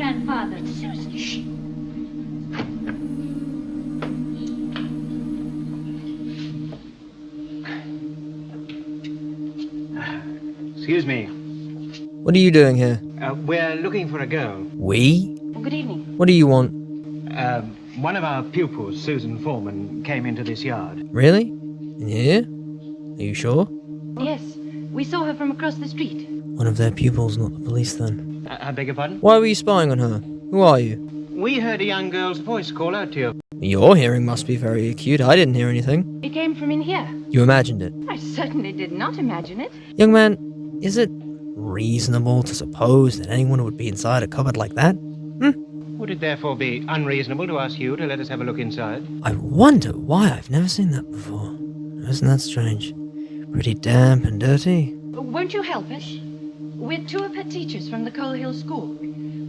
grandfather. Susan, shh. Excuse me. What are you doing here? We're looking for a girl. We? Well, good evening. What do you want? One of our pupils, Susan Foreman, came into this yard. Really? In here? Are you sure? Yes, we saw her from across the street. One of their pupils, not the police then. I beg your pardon? Why were you spying on her? Who are you? We heard a young girl's voice call out to you. Your hearing must be very acute. I didn't hear anything. It came from in here. You imagined it. I certainly did not imagine it. Young man, is it reasonable to suppose that anyone would be inside a cupboard like that? Would it therefore be unreasonable to ask you to let us have a look inside? I wonder why I've never seen that before. Isn't that strange? Pretty damp and dirty. Won't you help us? We're two of her teachers from the Coal Hill School.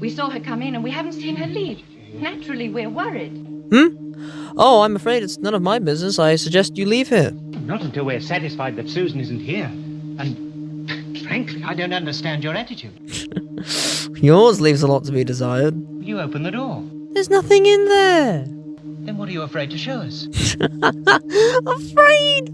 We saw her come in and we haven't seen her leave. Naturally, we're worried. Oh, I'm afraid it's none of my business. I suggest you leave here. Not until we're satisfied that Susan isn't here. And frankly, I don't understand your attitude. Yours leaves a lot to be desired. You open the door. There's nothing in there. Then what are you afraid to show us? Afraid,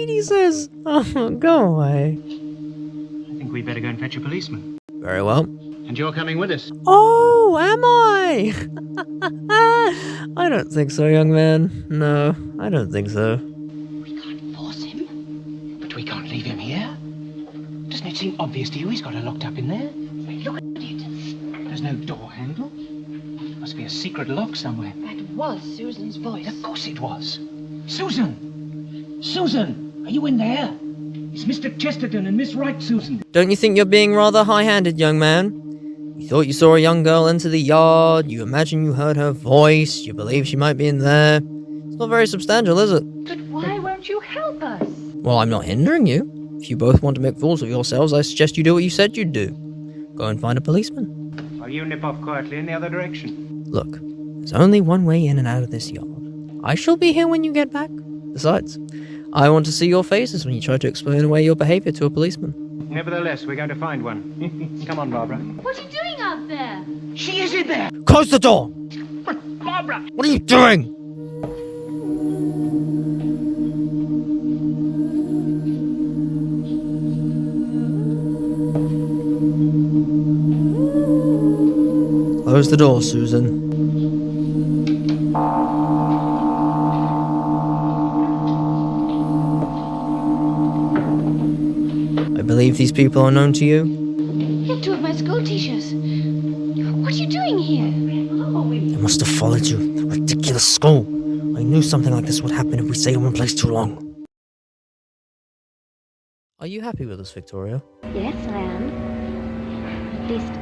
he says. Oh, go away. I think we'd better go and fetch a policeman. Very well. And you're coming with us. Oh, am I? I don't think so, young man. No, I don't think so. We can't force him. But we can't leave him here. Doesn't it seem obvious to you he's got her locked up in there? Look at it. There's no door handle. Must be a secret lock somewhere. That was Susan's voice. Of course it was. Susan! Susan! Are you in there? It's Mr. Chesterton and Miss Wright, Susan. Don't you think you're being rather high-handed, young man? You thought you saw a young girl enter the yard, you imagine you heard her voice, you believe she might be in there. It's not very substantial, is it? But why won't you help us? Well, I'm not hindering you. If you both want to make fools of yourselves, I suggest you do what you said you'd do. Go and find a policeman. Or you nip off quietly in the other direction. Look, there's only one way in and out of this yard. I shall be here when you get back. Besides, I want to see your faces when you try to explain away your behavior to a policeman. Nevertheless, we're going to find one. Come on, Barbara. What are you doing out there? She is in there! Close the door! But Barbara! What are you doing? Close the door, Susan. I believe these people are known to you? They're two of my school teachers. What are you doing here? They must have followed you. That ridiculous school. I knew something like this would happen if we stayed in one place too long. Are you happy with us, Victoria? Yes, I am. At least,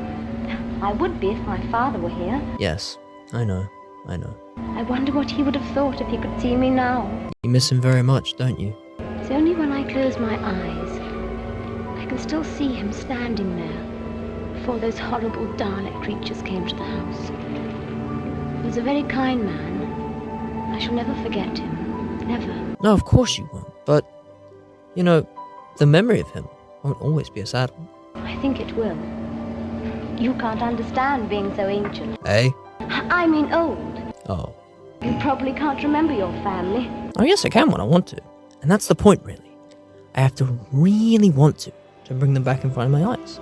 I would be if my father were here. Yes, I know. I wonder what he would have thought if he could see me now. You miss him very much, don't you? It's only when I close my eyes, I can still see him standing there before those horrible Dalek creatures came to the house. He was a very kind man. I shall never forget him. Never. No, of course you won't. But, you know, the memory of him won't always be a sad one. I think it will. You can't understand being so ancient. Eh? I mean old. Oh. You probably can't remember your family. Oh, yes, I can when I want to. And that's the point, really. I have to really want to bring them back in front of my eyes.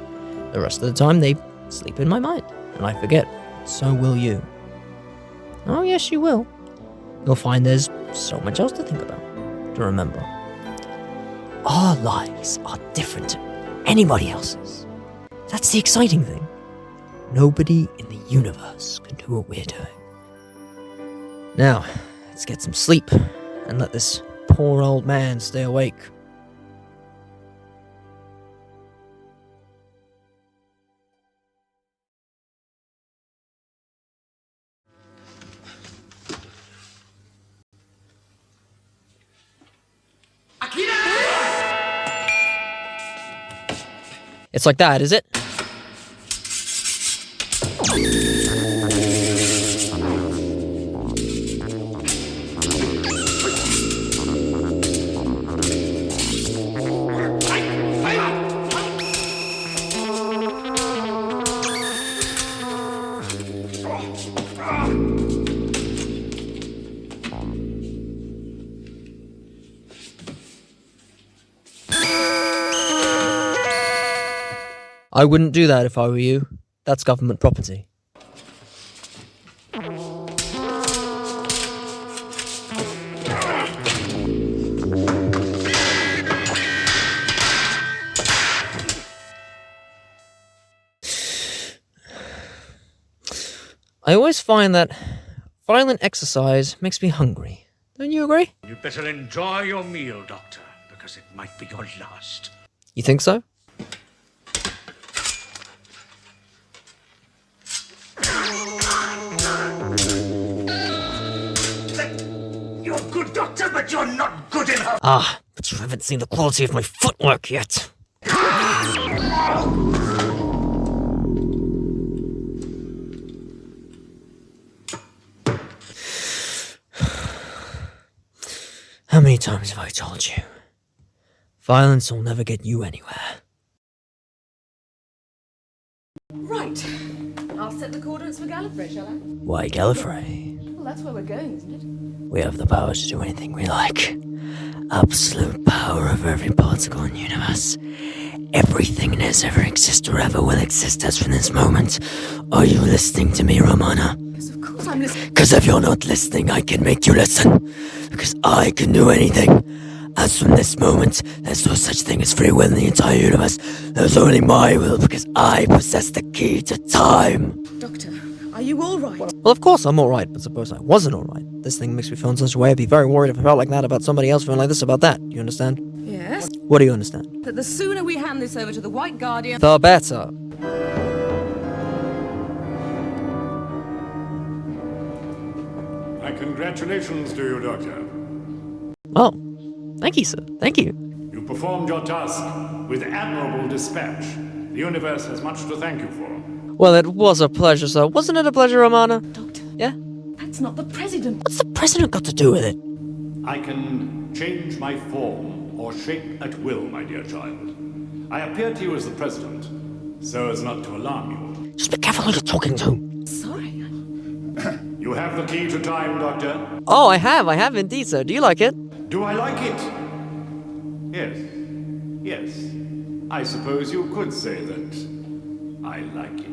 The rest of the time, they sleep in my mind, and I forget. So will you. Oh, yes, you will. You'll find there's so much else to think about, to remember. Our lives are different to anybody else's. That's the exciting thing. Nobody in the universe can do what we're doing. Now, let's get some sleep, and let this poor old man stay awake. It's like that, is it? I wouldn't do that if I were you. That's government property. I always find that violent exercise makes me hungry. Don't you agree? You better enjoy your meal, Doctor, because it might be your last. You think so? You're a good doctor, but you're not good enough. Ah, but you haven't seen the quality of my footwork yet. How many times have I told you? Violence will never get you anywhere. Right. I'll set the coordinates for Gallifrey, shall I? Why Gallifrey? Well, that's where we're going, isn't it? We have the power to do anything we like. Absolute power over every particle in the universe. Everything that has ever existed or ever will exist as from this moment. Are you listening to me, Romana? Yes, of course I'm listening. Because if you're not listening, I can make you listen. Because I can do anything. As from this moment, there's no such thing as free will in the entire universe. There's only my will because I possess the key to time. Doctor, are you all right? Well, of course I'm alright, but suppose I wasn't alright. This thing makes me feel in such a way I'd be very worried if I felt like that about somebody else feeling like this about that. You understand? Yes. What do you understand? That the sooner we hand this over to the White Guardian... The better. My congratulations to you, Doctor. Oh, thank you, sir. Thank you. You performed your task with admirable dispatch. The universe has much to thank you for. Well, it was a pleasure, sir. Wasn't it a pleasure, Romana? Doctor, Yeah? that's not the President. What's the president got to do with it? I can change my form or shape at will, my dear child. I appear to you as the President, so as not to alarm you. Just be careful who you're talking to. Sorry. You have the key to time, Doctor. Oh, I have indeed, sir. Do you like it? Do I like it? Yes. Yes. I suppose you could say that I like it.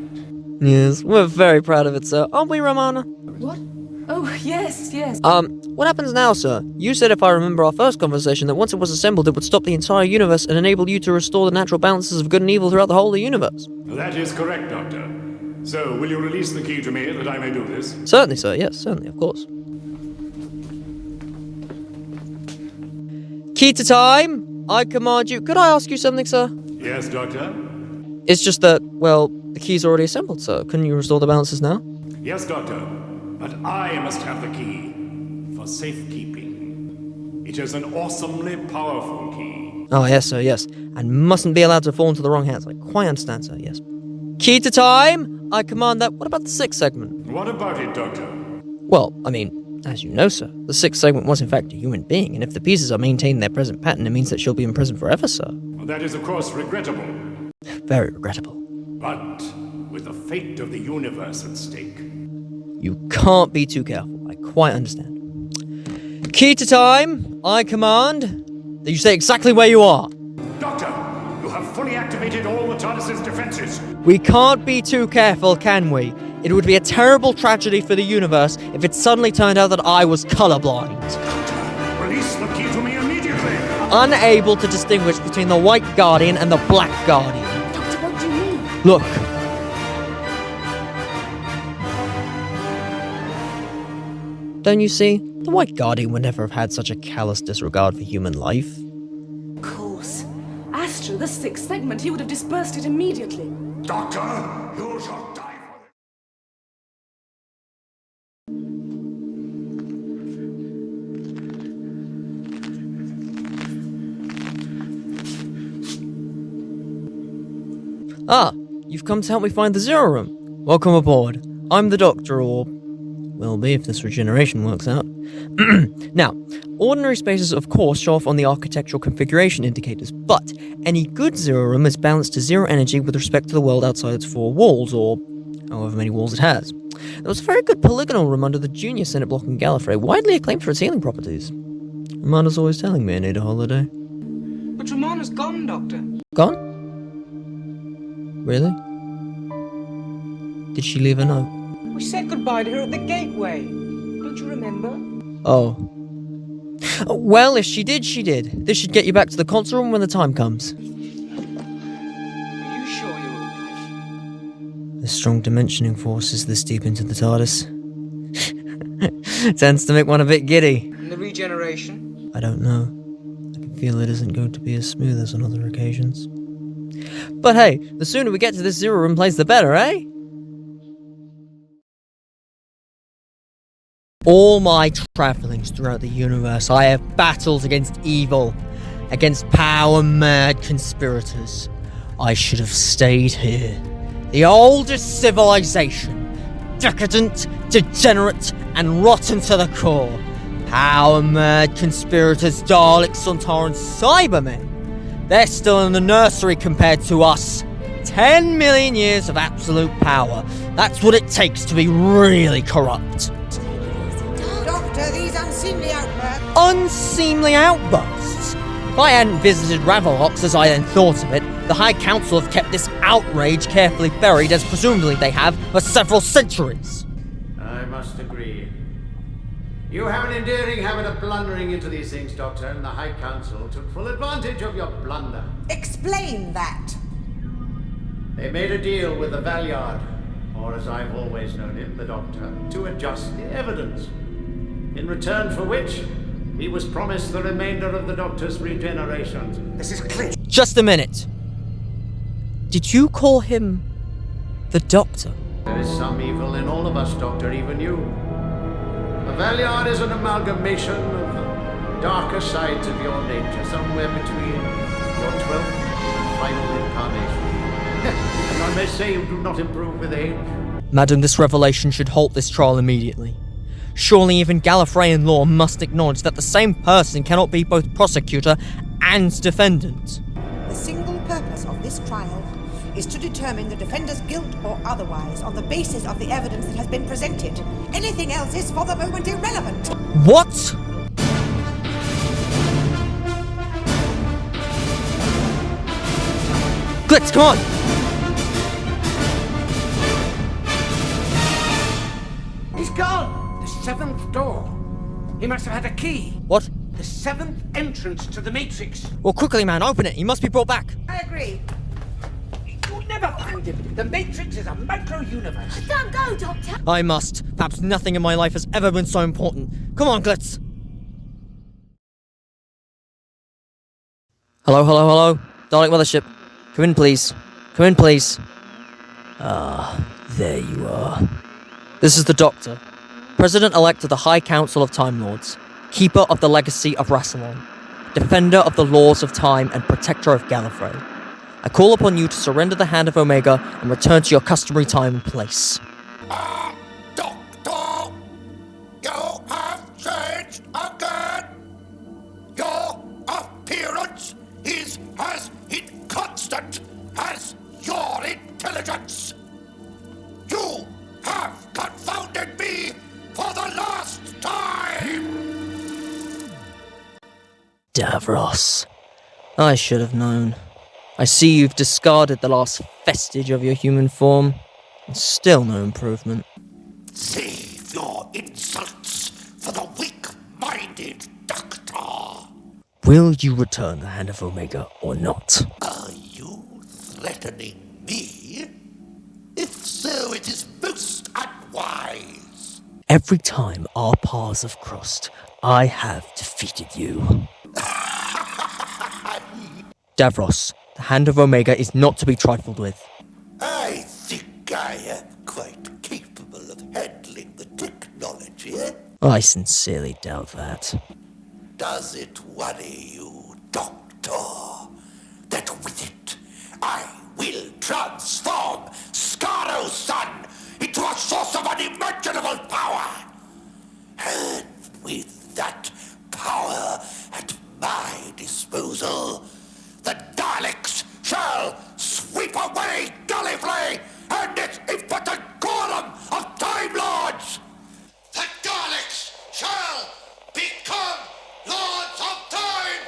Yes, we're very proud of it, sir. Aren't we, Romana? What? Oh, yes, yes. What happens now, sir? You said, if I remember our first conversation, that once it was assembled, it would stop the entire universe and enable you to restore the natural balances of good and evil throughout the whole of the universe. That is correct, Doctor. So, will you release the key to me that I may do this? Certainly, sir. Yes, certainly, of course. Key to time! I command you... Could I ask you something, sir? Yes, Doctor? It's just that, well, the key's already assembled, sir. Couldn't you restore the balances now? Yes, Doctor. But I must have the key for safekeeping. It is an awesomely powerful key. Oh, yes, sir, yes. And mustn't be allowed to fall into the wrong hands. I quite understand, sir, yes. Key to time! I command that... What about the sixth segment? What about it, Doctor? Well, I mean, as you know, sir, the sixth segment was in fact a human being, and if the pieces are maintaining their present pattern, it means that she'll be in prison forever, sir. Well, that is, of course, regrettable. Very regrettable. But with the fate of the universe at stake. You can't be too careful. I quite understand. Key to time, I command that you stay exactly where you are. Doctor, you have fully activated all the TARDIS's defenses. We can't be too careful, can we? It would be a terrible tragedy for the universe if it suddenly turned out that I was colorblind. Doctor, release the key to me immediately. Unable to distinguish between the White Guardian and the Black Guardian. Doctor, what do you mean? Look. Don't you see? The White Guardian would never have had such a callous disregard for human life. Of course. Astra, the sixth segment, he would have dispersed it immediately. Doctor, you shall die for it. Ah, you've come to help me find the Zero Room. Welcome aboard. I'm the Doctor, or... will be if this regeneration works out. Now, ordinary spaces of course show off on the architectural configuration indicators, but any good Zero Room is balanced to zero energy with respect to the world outside its four walls, or however many walls it has. There was a very good polygonal room under the Junior Senate block in Gallifrey, widely acclaimed for its healing properties. Amanda's always telling me I need a holiday. But Romana's gone, Doctor. Gone? Really? Did she leave a note? We said goodbye to her at the gateway. Don't you remember? Oh. Well, if she did, she did. This should get you back to the console room when the time comes. Are you sure you were right? The strong dimensioning force is this deep into the TARDIS. Tends to make one a bit giddy. And the regeneration? I don't know. I can feel it isn't going to be as smooth as on other occasions. But hey, the sooner we get to this zero room place, the better, eh? All my travellings throughout the universe, I have battled against evil, against power-mad conspirators. I should have stayed here. The oldest civilization. Decadent, degenerate, and rotten to the core. Power-mad conspirators, Daleks, Sontarans, Cybermen. They're still in the nursery compared to us. 10 million years of absolute power. That's what it takes to be really corrupt. Doctor, these unseemly outbursts. Unseemly outbursts? If I hadn't visited Ravelox as I then thought of it, the High Council have kept this outrage carefully buried, as presumably they have, for several centuries. I must agree. You have an endearing habit of blundering into these things, Doctor, and the High Council took full advantage of your blunder. Explain that. They made a deal with the Valeyard, or as I've always known him, the Doctor, to adjust the evidence. In return for which, he was promised the remainder of the Doctor's regeneration. This is clear. Just a minute. Did you call him the Doctor? There is some evil in all of us, Doctor, even you. The Valeyard is an amalgamation of the darker sides of your nature, somewhere between your 12th and final incarnation. And I may say you do not improve with age. Madam, this revelation should halt this trial immediately. Surely even Gallifreyan law must acknowledge that the same person cannot be both prosecutor and defendant. The single purpose of this trial is to determine the defender's guilt or otherwise on the basis of the evidence that has been presented. Anything else is for the moment irrelevant. What? Glitz, come on! He's gone! The 7th door. He must have had a key. What? The 7th entrance to the Matrix. Well, quickly, man, open it. He must be brought back. I agree. You'll never find him. The Matrix is a micro-universe. Don't go, Doctor. I must. Perhaps nothing in my life has ever been so important. Come on, Glitz. Hello, hello, hello. Dalek Mothership. Come in, please. Come in, please. Ah, there you are. This is the Doctor. President-elect of the High Council of Time Lords. Keeper of the legacy of Rassilon. Defender of the laws of time and protector of Gallifrey. I call upon you to surrender the Hand of Omega and return to your customary time and place. Doctor! You have changed again! Your appearance is as inconstant as your intelligence! You have confounded me for the last time! Davros. I should have known. I see you've discarded the last vestige of your human form. And still no improvement. Save your insults for the weak-minded Doctor! Will you return the Hand of Omega or not? Are you threatening me? If so, it is most unwise. Every time our paths have crossed, I have defeated you. Davros, the Hand of Omega is not to be trifled with. I think I am quite capable of handling the technology. I sincerely doubt that. Does it worry you, Doctor, that with it I will transform Scaro's son into a source of unimaginable power? And with that power at my disposal, the Daleks shall sweep away Gallifrey and its impotent quorum of Time Lords! The Daleks shall become Lords of Time!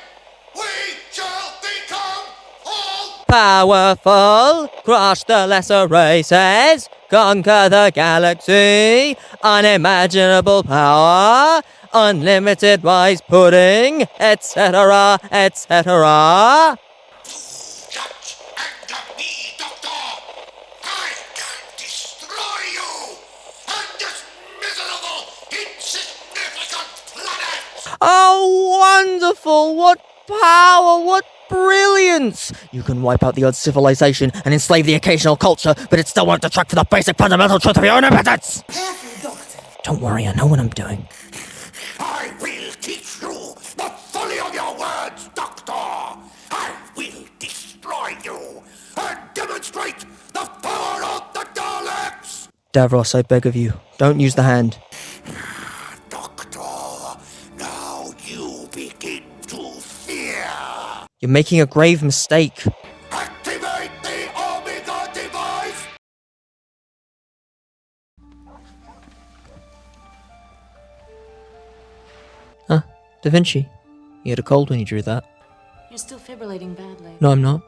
We shall Powerful, crush the lesser races, conquer the galaxy, unimaginable power, unlimited rice pudding, etc., etc. Don't anger me, Doctor! I can destroy you! On this miserable, insignificant planet! Oh, wonderful! What power! What brilliance! You can wipe out the odd civilization and enslave the occasional culture, but it still won't detract from the basic fundamental truth of your own impotence! Careful, Doctor. Don't worry, I know what I'm doing. I will teach you the folly of your words, Doctor! I will destroy you and demonstrate the power of the Daleks! Davros, I beg of you, don't use the hand. Doctor, now you begin to fear! You're making a grave mistake. Activate the Omega device! Huh, Da Vinci. He had a cold when he drew that. You're still fibrillating badly. No, I'm not.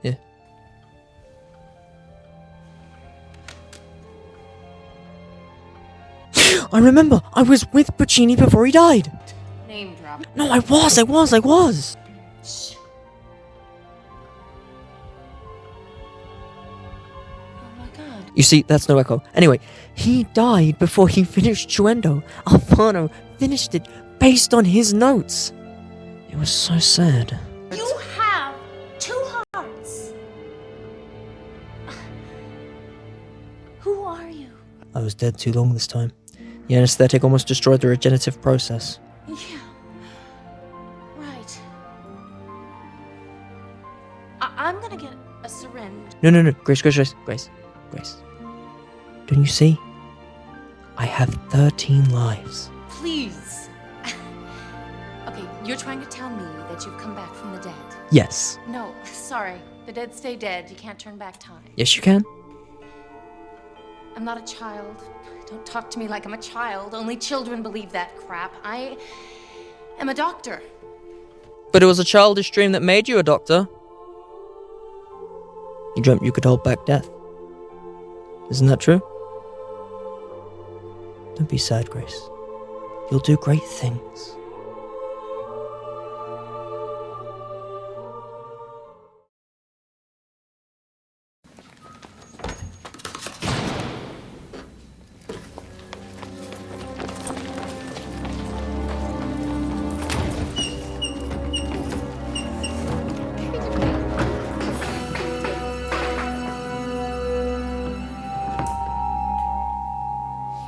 Yeah. I remember, I was with Puccini before he died. Name drop. No, I was. Shh. Oh my god. You see, that's no echo. Anyway, he died before he finished Chuendo. Alfano finished it based on his notes. It was so sad. You have two hearts. Who are you? I was dead too long this time. The anesthetic almost destroyed the regenerative process. Yeah. Right. I'm gonna get a syringe. No. Grace. Don't you see? I have 13 lives. Please. Okay, you're trying to tell me that you've come back from the dead. Yes. No, sorry. The dead stay dead. You can't turn back time. Yes, you can. I'm not a child. Don't talk to me like I'm a child. Only children believe that crap. I am a doctor. But it was a childish dream that made you a doctor. You dreamt you could hold back death. Isn't that true? Don't be sad, Grace. You'll do great things.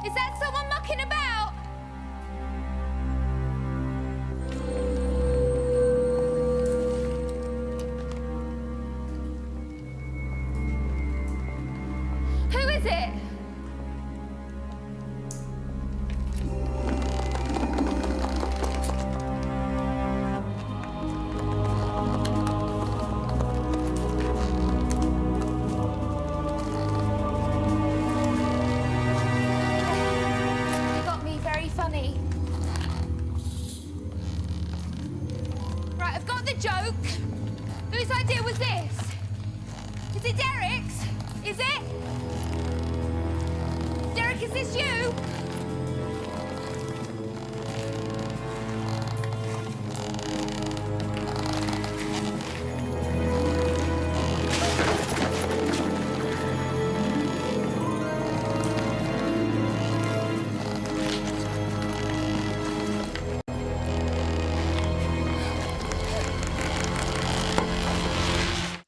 Is that someone mucking about? Who is it? You got me very funny. Right, I've got the joke. Whose idea was this? Is it Derek's? Is it? Derek, is this you?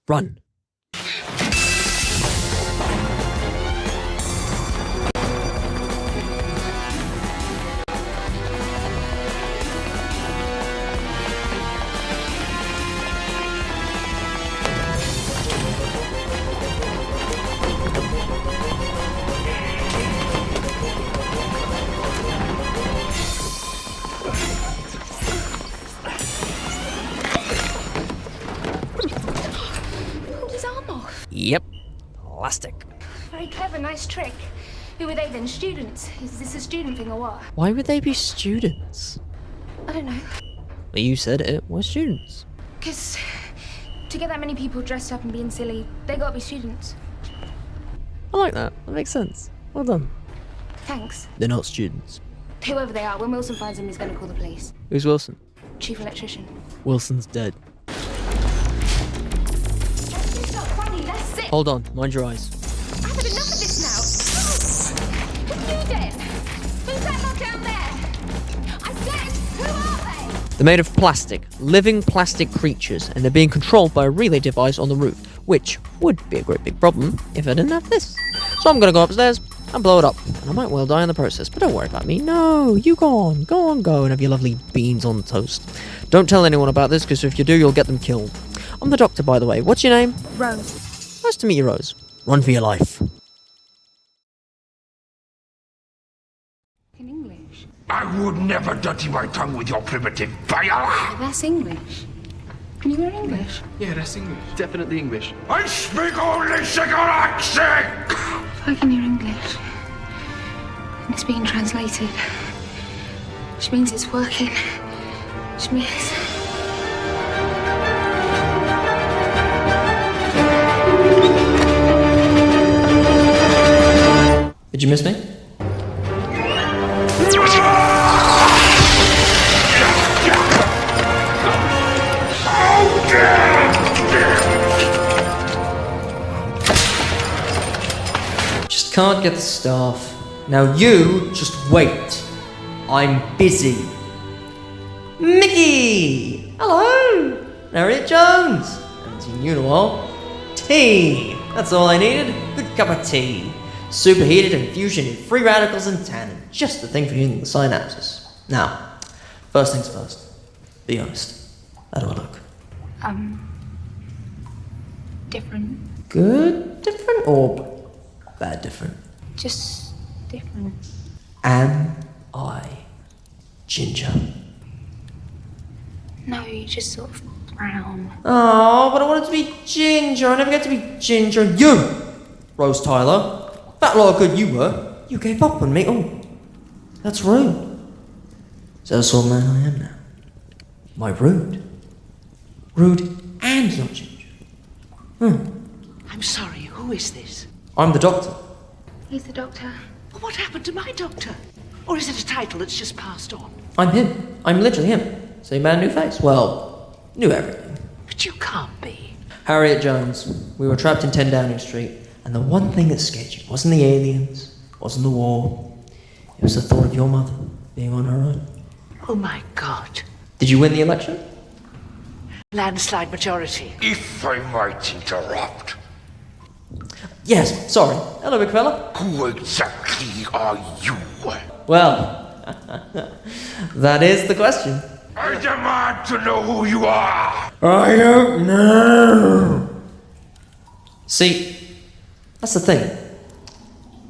Run. Pulled his arm off. Yep. Plastic. Very clever, nice trick. Who were they then? Students? Is this a student thing or what? Why would they be students? I don't know. Well, you said it was students. Because To get that many people dressed up and being silly, they gotta be students. I like that. That makes sense. Well done. Thanks. They're not students. Whoever they are, when Wilson finds them, he's gonna call the police. Who's Wilson? Chief electrician. Wilson's dead. It's not funny, that's it. Hold on, mind your eyes. I've had enough of this now. Who are you then? Who's that lot down there? I said, who are they? They're made of plastic, living plastic creatures, and they're being controlled by a relay device on the roof, which would be a great big problem if I didn't have this. So I'm gonna go upstairs and blow it up, and I might well die in the process, but don't worry about me. No, you go on, and have your lovely beans on toast. Don't tell anyone about this, because if you do, you'll get them killed. I'm the doctor, by the way. What's your name? Rose. Nice to meet you, Rose. Run for your life. In English. I would never dirty my tongue with your primitive viola. That's English. Can you hear English? Yeah, that's English. Definitely English. I speak only accent. I can hear English. And it's being translated. Which means it's working. Which means... Did you miss me? Just can't get the staff. Now you just wait. I'm busy. Mickey! Hello! Harriet Jones! Haven't seen you in a while. Tea! That's all I needed. Good cup of tea. Superheated infusion in free radicals and tannin. Just the thing for healing the synapses. Now, first things first. Be honest. How do I look? different. Good different or bad different? Just different. Am I ginger? No, you're just sort of brown. Oh, but I wanted to be ginger. I never get to be ginger. You, Rose Tyler. That lot of good you were. You gave up on me. Oh, that's rude. So that's what man I am now. My rude. Rude and not ginger. I'm sorry, who is this? I'm the doctor. He's the doctor. Well, what happened to my doctor? Or is it a title that's just passed on? I'm him. I'm literally him. Same man, new face. Well, knew everything. But you can't be. Harriet Jones. We were trapped in 10 Downing Street, and the one thing that scared you wasn't the aliens, wasn't the war. It was the thought of your mother being on her own. Oh my God. Did you win the election? Landslide majority. If I might interrupt, Yes, sorry. Hello, big fella. who exactly are you? Well, that is the question. I demand to know who you are. I don't know. See, that's the thing.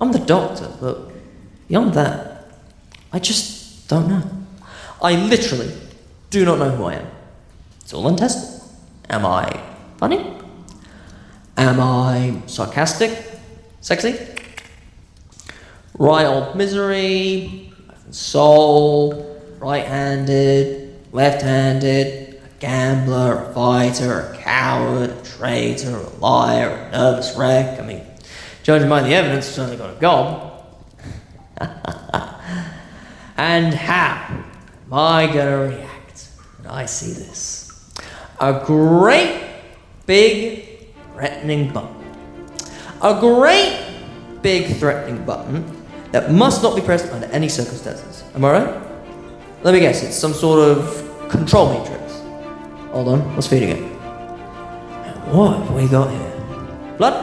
I'm the doctor, but beyond that, I just don't know. I literally do not know who I am. It's all untested. Am I funny? Am I sarcastic? Sexy? Right old misery? Life and soul? Right-handed? Left-handed? A gambler? A fighter? A coward? A traitor? A liar? A nervous wreck? I mean, judging by the evidence, I've certainly got a gob. And how am I gonna react when I see this? A great big threatening button. A great big threatening button that must not be pressed under any circumstances. Am I right? Let me guess, it's some sort of control matrix. Hold on, let's feed it. What have we got here? Blood?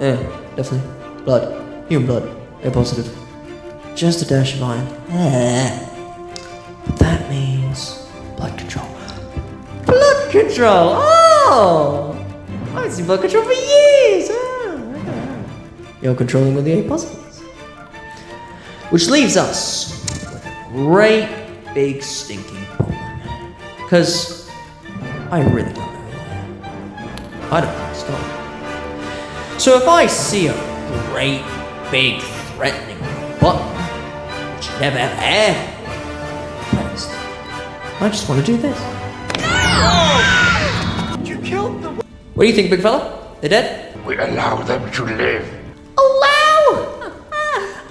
Yeah, definitely. Blood. Human blood. A positive. Just a dash of iron. But that means blood control. Blood control! Oh! I haven't seen blood control for years! You're controlling with the A positives. Which leaves us with a great big stinking problem. Because I really don't know who I am. I don't know where to start. So if I see a great big threatening button, which never ever pressed, I just want to do this. You killed the... What do you think, big fella? They're dead? We allow them to live. Allow!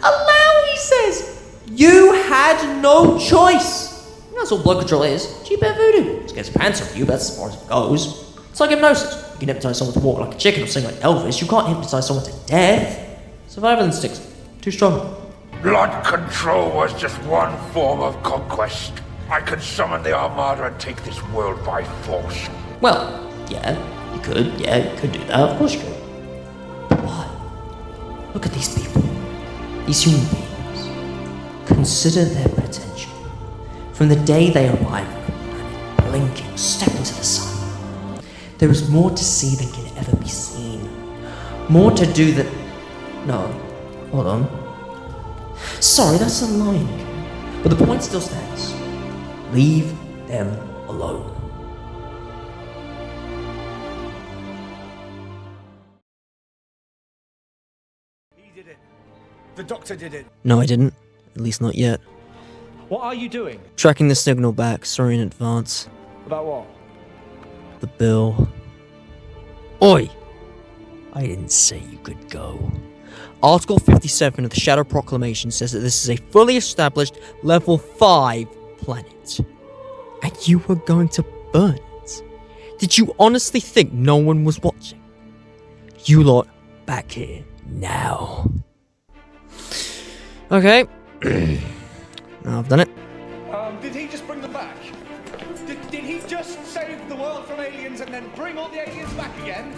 Allow, he says! You had no choice! You know, that's all blood control is. Cheap air voodoo. Just gets pants off you, that's as far as it goes. It's like hypnosis. You can hypnotize someone to walk like a chicken or sing like Elvis. You can't hypnotize someone to death. Survival instincts. Too strong. Blood control was just one form of conquest. I can summon the Armada and take this world by force. Well, yeah, you could do that, of course you could. But why? Look at these people. These human beings. Consider their potential. From the day they arrive on the planet, blinking, step into the sun. There is more to see than can ever be seen. More to do than... No, hold on. Sorry, that's a line. But the point still stands. Leave them alone. He did it. The doctor did it. No, I didn't. At least not yet. What are you doing? Tracking the signal back. Sorry in advance. About what? The bill. Oi! I didn't say you could go. Article 57 of the Shadow Proclamation says that this is a fully established level 5 planet. And you were going to burn it. Did you honestly think no one was watching? You lot back here now. Okay. Now I've done it. Did he just bring them back? Did he just save the world from aliens and then bring all the aliens back again?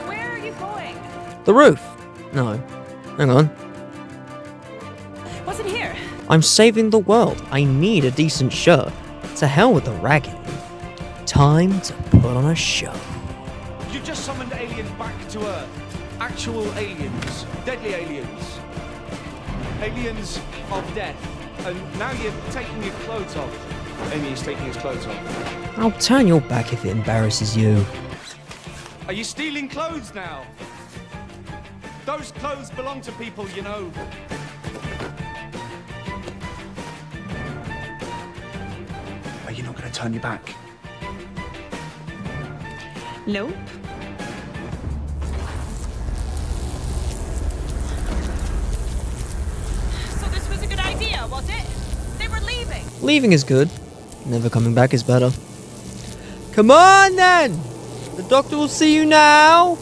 Where are you going? The roof. No. Hang on. What's in here? I'm saving the world. I need a decent shirt. To hell with the ragging. Time to put on a show. You just summoned aliens back to Earth. Actual aliens. Deadly aliens. Aliens of death. And now you're taking your clothes off. Amy's taking his clothes off. I'll turn your back if it embarrasses you. Are you stealing clothes now? Those clothes belong to people, you know. Are you not going to turn your back? Nope. So this was a good idea, was it? They were leaving. Leaving is good. Never coming back is better. Come on then! The doctor will see you now!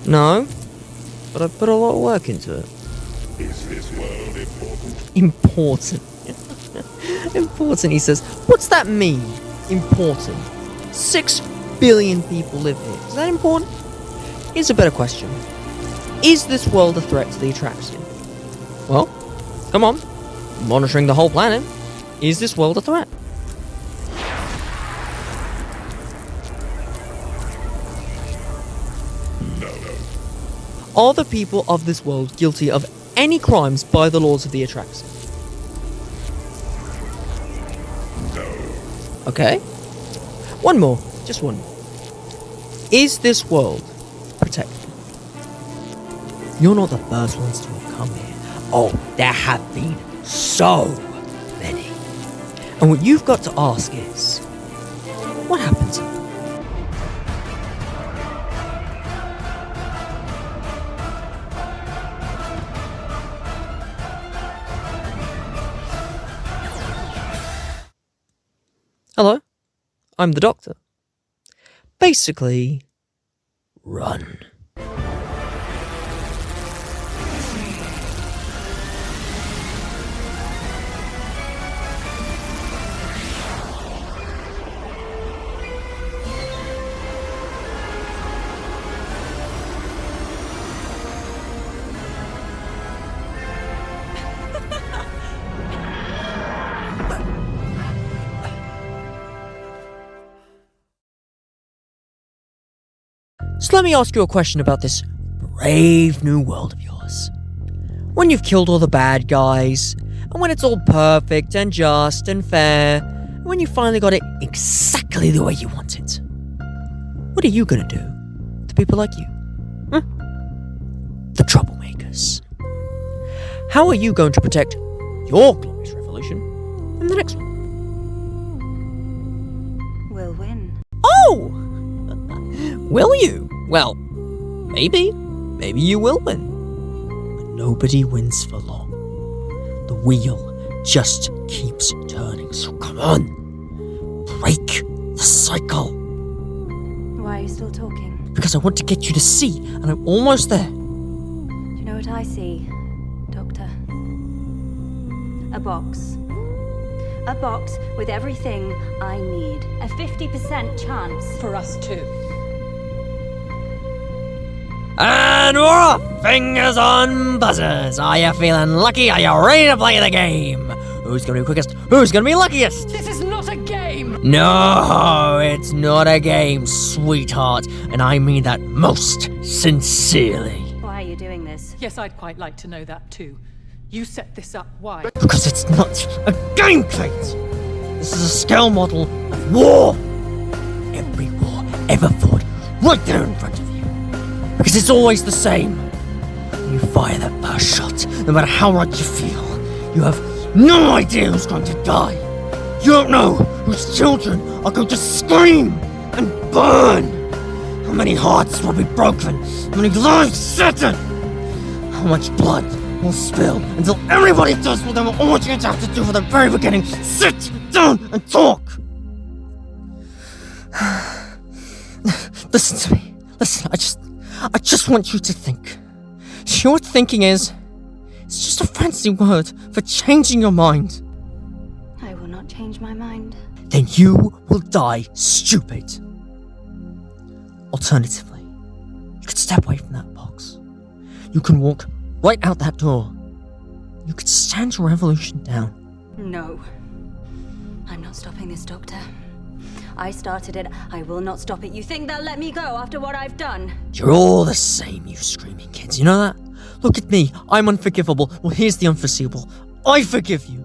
No, but I put a lot of work into it. Is this world important? Important. Important, he says. What's that mean? Important. 6 billion people live here. Is that important? Here's a better question. Is this world a threat to the attraction? Well, come on. Monitoring the whole planet. Is this world a threat? Are the people of this world guilty of any crimes by the laws of the Atraxi? No. Okay. One more. Just one more. Is this world protected? You're not the first ones to have come here. Oh, there have been so many. And what you've got to ask is, what happened to them? Hello, I'm the doctor. Basically, run. So let me ask you a question about this brave new world of yours. When you've killed all the bad guys, and when it's all perfect and just and fair, and when you finally got it exactly the way you want it, What are you gonna do to people like you? The troublemakers. How are you going to protect your glorious revolution from the next one? We'll win. Oh! Will you? Well, maybe. Maybe you will win. But nobody wins for long. The wheel just keeps turning, so come on. Break the cycle. Why are you still talking? Because I want to get you to see, and I'm almost there. Do you know what I see, Doctor? A box. A box with everything I need. A 50% chance. For us too. And we're off! Fingers on buzzers! Are you feeling lucky? Are you ready to play the game? Who's gonna be quickest? Who's gonna be luckiest? This is not a game! No, it's not a game, sweetheart. And I mean that most sincerely. Why are you doing this? Yes, I'd quite like to know that too. You set this up, why? Because it's not a game, Kate! This is a scale model of war! Every war ever fought right there in front of you. Because it's always the same. When you fire that first shot, no matter how right you feel, you have no idea who's going to die. You don't know whose children are going to scream and burn. How many hearts will be broken, how many lives shattered, how much blood will spill until everybody does what they were always going to have to do from the very beginning. Sit down and talk. Listen to me. Listen, I just want you to think. Your thinking it's just a fancy word for changing your mind. I will not change my mind. Then you will die stupid. Alternatively, you could step away from that box. You can walk right out that door. You could stand your revolution down. No. I'm not stopping this, Doctor. I started it. I will not stop it. You think they'll let me go after what I've done? You're all the same, you screaming kids. You know that? Look at me. I'm unforgivable. Well, here's the unforeseeable. I forgive you.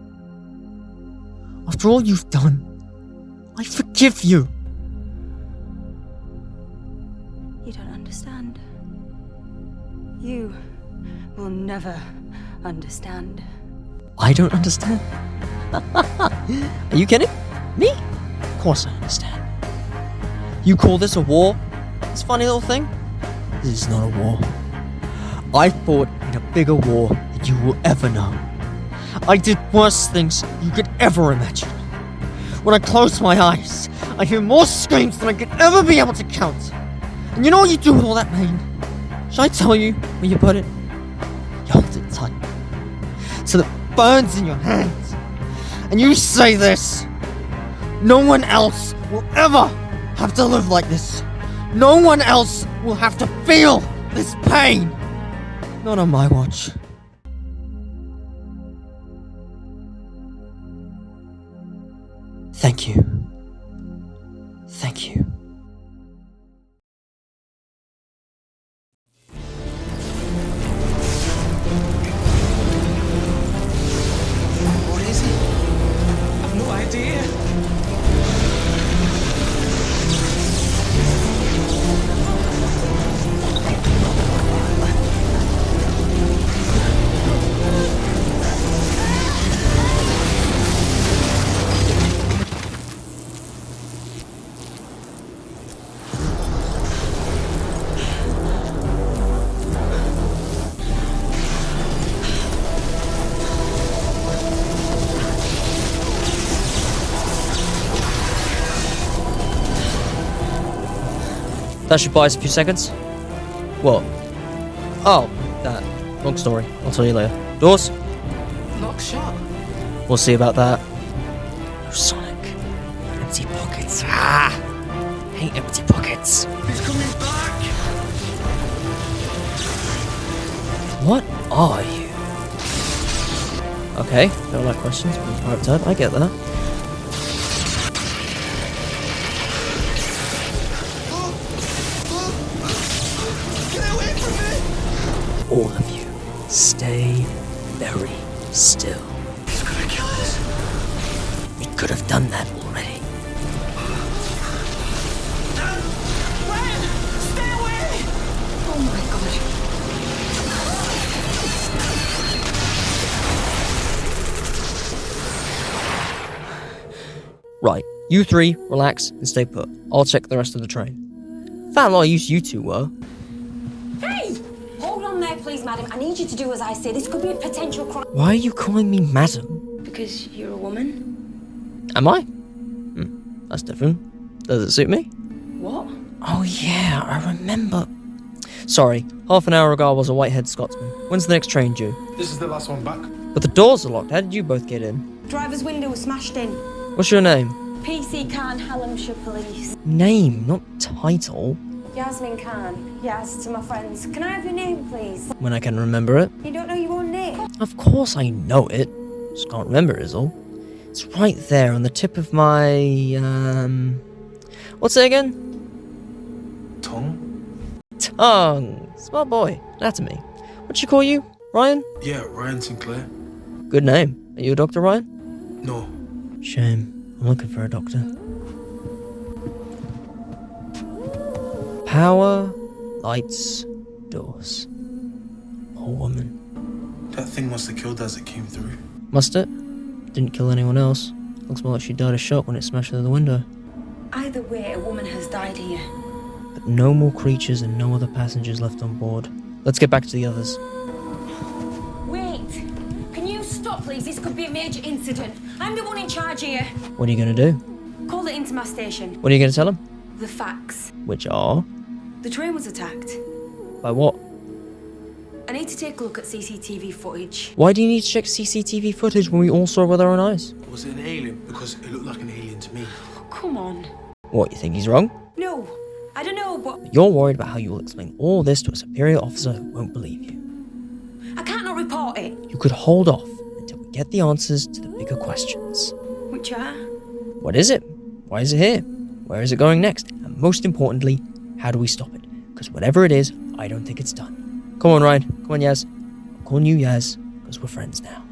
After all you've done, I forgive you. You don't understand. You will never understand. I don't understand? Are you kidding? Me? Of course I understand. You call this a war? This funny little thing? This is not a war. I fought in a bigger war than you will ever know. I did worse things you could ever imagine. When I close my eyes, I hear more screams than I could ever be able to count. And you know what you do with all that pain? Should I tell you where you put it? You hold it tight, so that it burns in your hands. And you say this: no one else will ever have to live like this. No one else will have to feel this pain. Not on my watch. Thank you. Thank you. What is it? I've no idea. That should buy us a few seconds. What? Oh, that. Long story. I'll tell you later. Doors? Locked shut. We'll see about that. Oh, Sonic. Empty pockets. Ah! Hate empty pockets. He's coming back! What are you? Okay, don't like questions. Alright, Ted, I get that. All of you, stay very still. He's gonna kill us. We could have done that already. Wait! Right, you three, relax and stay put. I'll check the rest of the train. Fat lot of use you two were. Hey! Hold on there, please, madam. I need you to do as I say. This could be a potential crime. Why are you calling me madam? Because you're a woman? Am I? That's different. Does it suit me? What? Oh yeah, I remember. Sorry, half an hour ago I was a white-haired Scotsman. When's the next train due? This is the last one back. But the doors are locked. How did you both get in? Driver's window was smashed in. What's your name? PC Khan, Hallamshire Police. Name, not title. Yasmin Khan. Yas to my friends. Can I have your name, please? When I can remember it. You don't know your own name? Of course I know it. Just can't remember it is all. It's right there on the tip of my, what's it again? Tongue. Smart boy. Anatomy. What'd she call you? Ryan? Yeah, Ryan Sinclair. Good name. Are you a doctor, Ryan? No. Shame. I'm looking for a doctor. Power, lights, doors. Poor woman. That thing must have killed her as it came through. Must it? Didn't kill anyone else. Looks more like she died of shock when it smashed through the window. Either way, a woman has died here. But no more creatures and no other passengers left on board. Let's get back to the others. Wait! Can you stop, please? This could be a major incident. I'm the one in charge here. What are you going to do? Call it into my station. What are you going to tell them? The facts. Which are? The train was attacked. By what? I need to take a look at CCTV footage. Why do you need to check CCTV footage when we all saw it with our own eyes? Was it an alien? Because it looked like an alien to me. Come on. What, you think he's wrong? No, I don't know, but... You're worried about how you will explain all this to a superior officer who won't believe you. I can't not report it. You could hold off until we get the answers to the bigger questions. Which are? What is it? Why is it here? Where is it going next? And most importantly, how do we stop it? Because whatever it is, I don't think it's done. Come on, Ryan. Come on, Yaz. I'm calling you Yaz, because we're friends now.